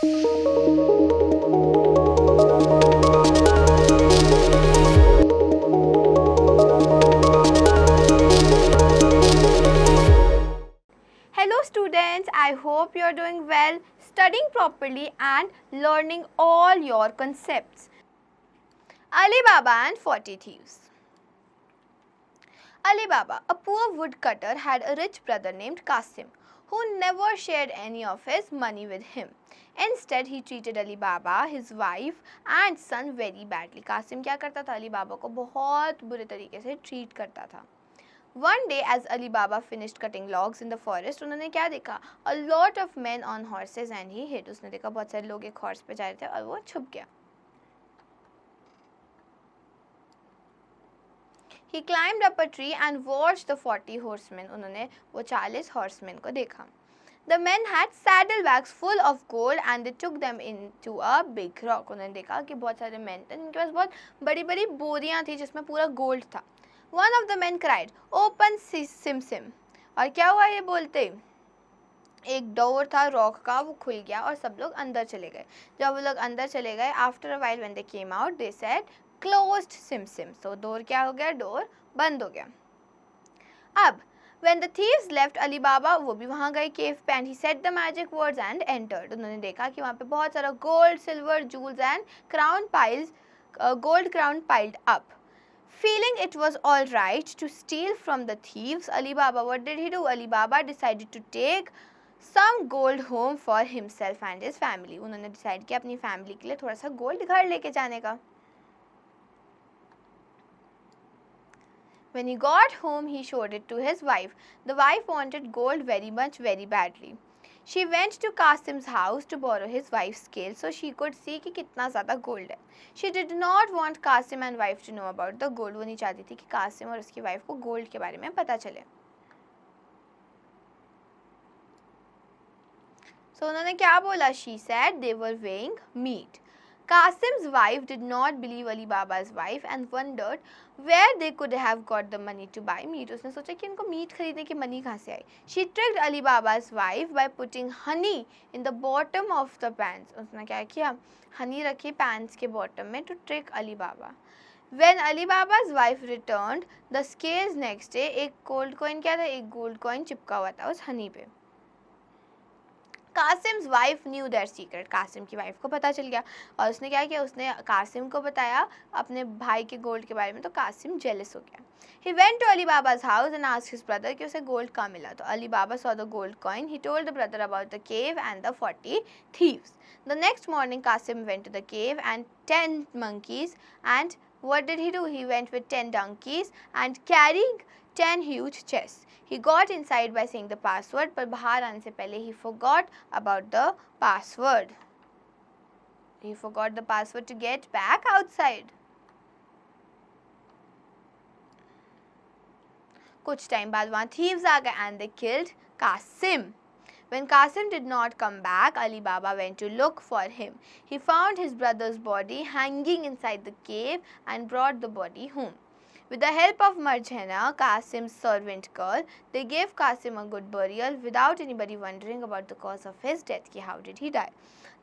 Hello students, I hope you are doing well, studying properly and learning all your concepts. Ali Baba and 40 Thieves. Ali Baba, a poor woodcutter, had a rich brother named Qasim, who never shared any of his money with him. Instead, he treated Ali Baba, his wife and son very badly. Qasim क्या करता था? Ali Baba को बहुत बुरे तरीके से treat करता था. One day, as Ali Baba finished cutting logs in the forest, उन्होंने क्या देखा? A lot of men on horses and he hid. उसने देखा बहुत सारे लोग एक horse पे जा रहे थे और वो छुप गया. He climbed up a tree and watched the 40 horsemen. उन्होंने वो 40 horsemen को देखा. The men had saddlebags full of gold and they took them into a big rock. उन्होंने देखा कि बहुत सारे men थे जिनके पास बहुत बड़ी-बड़ी बोरियां थी जिसमें पूरा gold था. One of the men cried, "Open Sim Sim." और क्या हुआ ये बोलते? एक डोर था रॉक का, वो खुल गया और सब लोग अंदर चले गए. जब वो लोग अंदर चले गए, after a while when they came out, they said, "Closed Sim Sim." So door क्या हो गया? डोर बंद हो गया. अब when the thieves left, Ali Baba वो भी वहाँ गए cave पे and he said the magic words and entered. उन्होंने देखा कि वहाँ पे बहुत सारा gold, silver, jewels and gold crown piled up. Feeling it was all right to steal from the thieves, Ali Baba, what did he do? Ali Baba decided to take some gold home for himself and his family. उन्होंने decide किया अपनी family के लिए थोड़ा सा gold घर लेके जाने का. When he got home, he showed it to his wife. The wife wanted gold very much, very badly. She went to Qasim's house to borrow his wife's scale so she could see कि कितना ज़्यादा gold है. She did not want Qasim and wife to know about the gold. वो नहीं चाहती थी कि कासिम और उसकी वाइफ को गोल्ड के बारे में पता चले. So उन्होंने क्या बोला? She said they were weighing meat. Qasim's wife did not believe Ali Baba's wife and wondered where they could have got the money to buy meat. उसने सोचा कि उनको मीट खरीदने की मनी कहाँ से आई. She tricked Ali Baba's wife by putting honey in the bottom of the pans. उसने क्या किया? हनी रखी pans के bottom में to trick Ali Baba. When Ali Baba's wife returned the scales next day, एक gold coin क्या था? एक gold coin चिपका हुआ था उस honey पे. Kasim's wife knew their secret. Kasim की वाइफ को पता चल गया और उसने क्या किया? उसने कासिम को बताया अपने भाई के गोल्ड के बारे में. तो कासिम जेलस हो गया. He went to Ali Baba's house and asked his brother कि उसे गोल्ड कहाँ मिला. तो Ali Baba saw the gold coin. He told the brother about the cave and the 40 thieves. The next morning Qasim went to the cave and 10 monkeys, and what did he do? He went with 10 donkeys and carrying 10 huge chests. He got inside by saying the password, पर बाहर आने से पहले he forgot about the password. He forgot the password to get back outside. कुछ time बाद वहाँ thieves आ गए and they killed Qasim. When Qasim did not come back, Ali Baba went to look for him. He found his brother's body hanging inside the cave and brought the body home. With the help of Marjana, Qasim's servant girl, they gave Qasim a good burial without anybody wondering about the cause of his death. How did he die?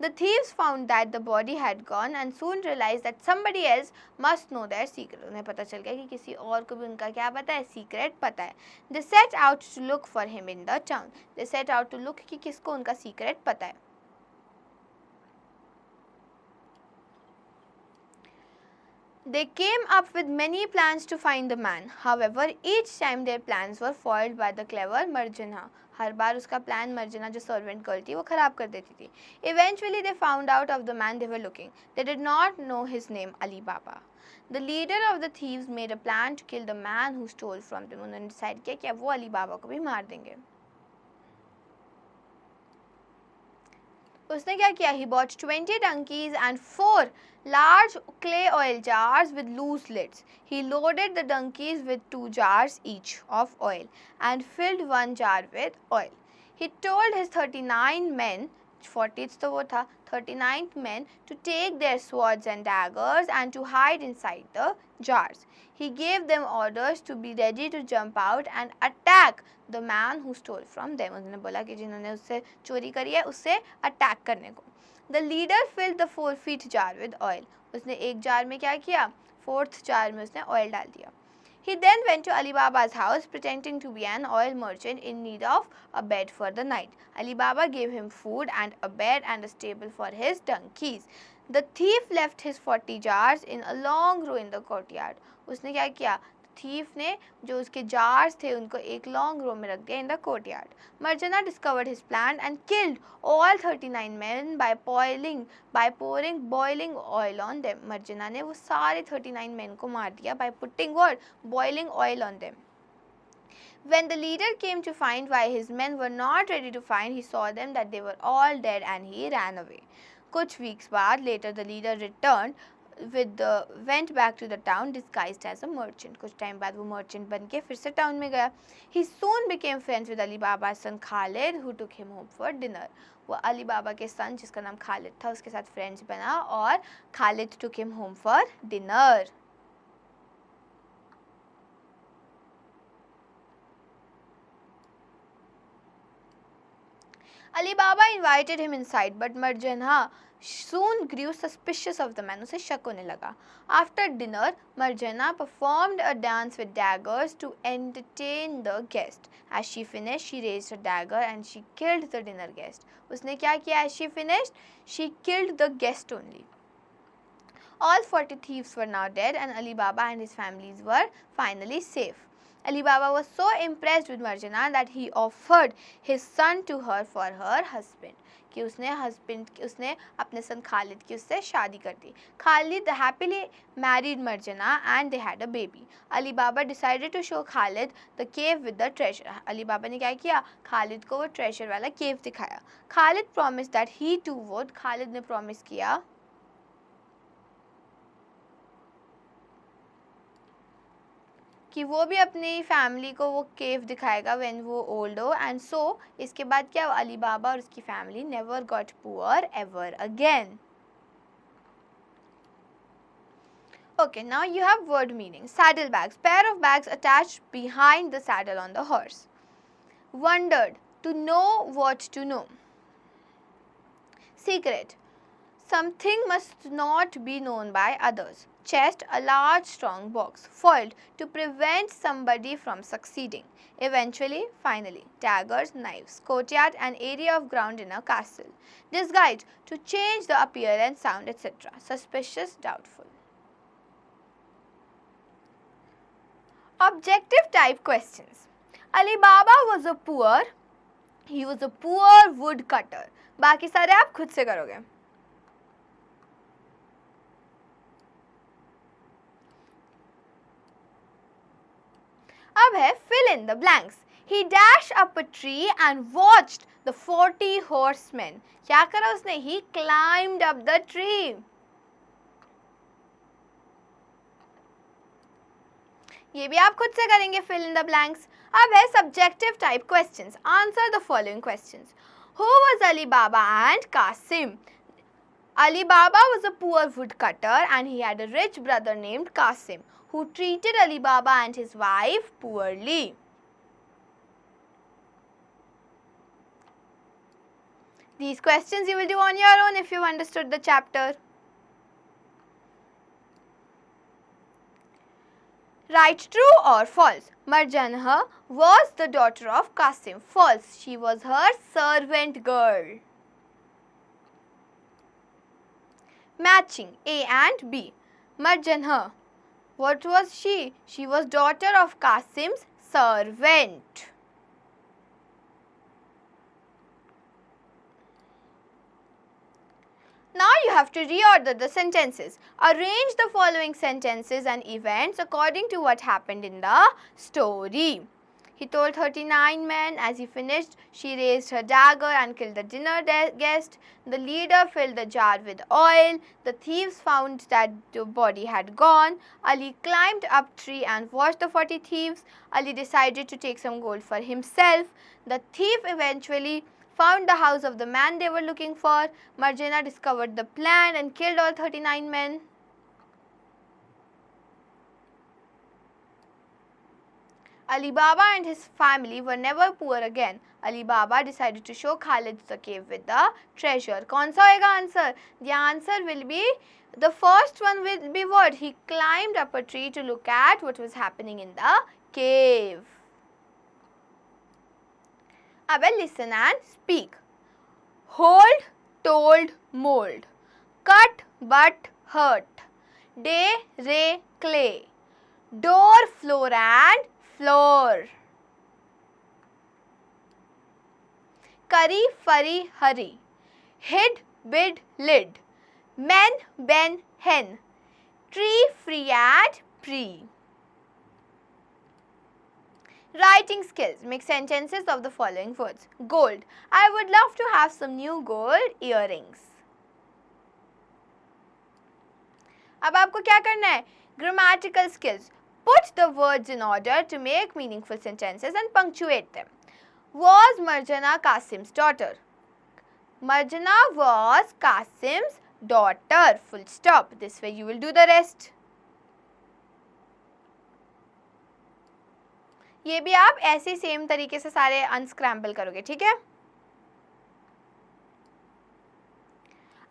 The thieves found that the body had gone and soon realized that somebody else must know their secret. उन्हें पता चल गया कि किसी और को भी उनका क्या पता है? Secret पता है. They set out to look for him in the town. They set out to look कि किसको उनका secret पता है. They came up with many plans to find the man. However, each time their plans were foiled by the clever Marjana. हर बार उसका plan Marjana जो servant girl थी वो खराब कर देती थी. Eventually, they found out of the man they were looking. They did not know his name, Ali Baba. The leader of the thieves made a plan to kill the man who stole from them. उन्होंने decide किया कि अब वो अली बाबा को भी मार देंगे. उसने क्या किया? He bought 20 donkeys and 4 large clay oil jars with loose lids. He loaded the donkeys with 2 jars each of oil and filled 1 jar with oil. He told his 39 men, 40th तो वो था, 39th men to take their swords and daggers and to hide inside the jars. He gave them orders to be ready to jump out and attack the man who stole from them. उन्होंने बोला कि जिन्होंने उससे चोरी करी है उससे attack करने को. The leader filled the 4th jar with oil. उसने एक जार में क्या किया? 4th जार में उसने oil डाल दिया. He then went to Ali Baba's house pretending to be an oil merchant in need of a bed for the night. Ali Baba gave him food and a bed and a stable for his donkeys. The thief left his 40 jars in a long row in the courtyard. उसने क्या किया? Thief ने जो उसके jars थे उनको एक long row में रख दिया in the courtyard. Marjana discovered his plan and killed all 39 men by pouring boiling oil on them. Marjana ने वो सारे 39 men को मार दिया by putting what? Boiling oil on them. When the leader came to find why his men were not ready to fight, he saw them that they were all dead and he ran away. कुछ weeks बाद later the leader returned went back to the town disguised as a merchant. कुछ time बाद वो merchant बन के फिर से town में गया. He soon became friends with Ali Baba's son Khalid, who took him home for dinner. वो अली बाबा के son जिसका नाम खालिद था उसके साथ friends बना और Khalid took him home for dinner. Ali Baba invited him inside, but Marjana soon grew suspicious of the man. उसे शक होने लगा. After dinner, Marjana performed a dance with daggers to entertain the guest. As she finished, she raised her dagger and she killed the dinner guest. उसने क्या किया? As she finished, she killed the guest only. All 40 thieves were now dead and Ali Baba and his families were finally safe. Ali Baba was so impressed with Marjana that he offered his son to her for her husband. कि उसने अपने सन खालिद की उससे शादी कर दी. Khalid happily married Marjana and they had a baby. Ali Baba decided to show Khalid the cave with the treasure. Ali Baba ने क्या किया? Khalid को वो treasure वाला cave दिखाया. Khalid promised that he too would. Khalid ने promise किया कि वो भी अपनी फैमिली को वो केव दिखाएगा व्हेन वो ओल्ड हो. एंड सो इसके बाद क्या अली बाबा और उसकी family never got poor ever again. Okay, now you have word meaning. Saddle bags, pair of bags attached behind the saddle on the horse. Wondered, to know what to know. Secret, something must not be known by others. Chest, a large strong box. Foiled, to prevent somebody from succeeding. Eventually, finally. Daggers, knives. Courtyard, an area of ground in a castle. Disguised, to change the appearance, sound, etc. Suspicious, doubtful. Objective type questions. Ali Baba was a poor woodcutter. बाकी सारे आप खुद से करोगे. अब है fill in the blanks. He dashed up a tree and watched the 40 horsemen. क्या करा उसने? He climbed up the tree. ये भी आप खुद से करेंगे fill in the blanks. अब है subjective type questions. Answer the following questions. Who was Ali Baba and Qasim? Ali Baba was a poor woodcutter and he had a rich brother named Qasim who treated Ali Baba and his wife poorly. These questions you will do on your own if you understood the chapter. Write true or false. Marjana was the daughter of Qasim. False. She was her servant girl. Matching A and B. Marjana, what was she? She was daughter of Qasim's servant. Now you have to reorder the sentences. Arrange the following sentences and events according to what happened in the story. He told 39 men. As he finished, she raised her dagger and killed the dinner guest. The leader filled the jar with oil. The thieves found that the body had gone. Ali climbed up tree and watched the 40 thieves. Ali decided to take some gold for himself. The thief eventually found the house of the man they were looking for. Marjana discovered the plan and killed all 39 men. Ali Baba and his family were never poor again. Ali Baba decided to show Khalid the cave with the treasure. कौन सा होएगा answer? The answer will be, the first one will be what? He climbed up a tree to look at what was happening in the cave. अब listen and speak. Hold, told, mold. Cut, but, hurt. Day, ray, clay. Door, floor and floor. Curry, furry, hurry. Hid, bid, lid. Men, ben, hen. Tree, free and pre. Writing skills. Make sentences of the following words. Gold. I would love to have some new gold earrings. अब आपको क्या करना है? Grammatical skills. Put the words in order to make meaningful sentences and punctuate them. Was Marjana Qasim's daughter? Marjana was Qasim's daughter. Full stop. This way you will do the rest. ये भी आप ऐसे same तरीके से सारे unscramble करोगे, ठीक है?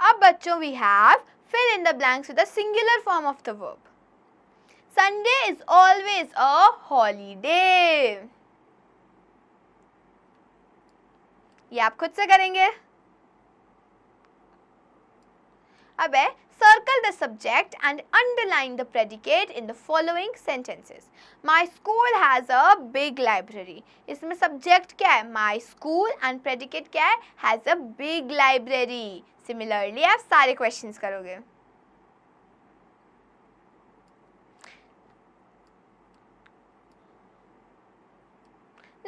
अब बच्चों we have fill in the blanks with a singular form of the verb. Sunday is always a holiday. ये आप खुद से करेंगे. अब है circle the subject and underline the predicate in the following sentences. My school has a big library. इसमें subject क्या है? My school and predicate क्या है? Has a big library. Similarly, आप सारे questions करोगे.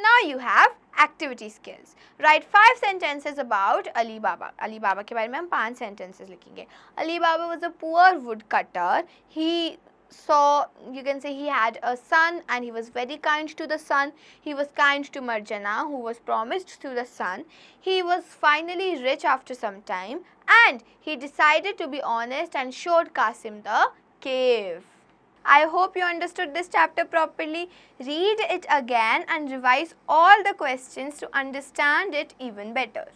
Now you have activity skills. Write 5 sentences about Ali Baba. Ali Baba के बारे में हम 5 sentences लिखेंगे. Ali Baba was a poor woodcutter. He saw, you can say, he had a son and he was very kind to the son. He was kind to Marjana, who was promised to the son. He was finally rich after some time and he decided to be honest and showed Qasim the cave. I hope you understood this chapter properly. Read it again and revise all the questions to understand it even better.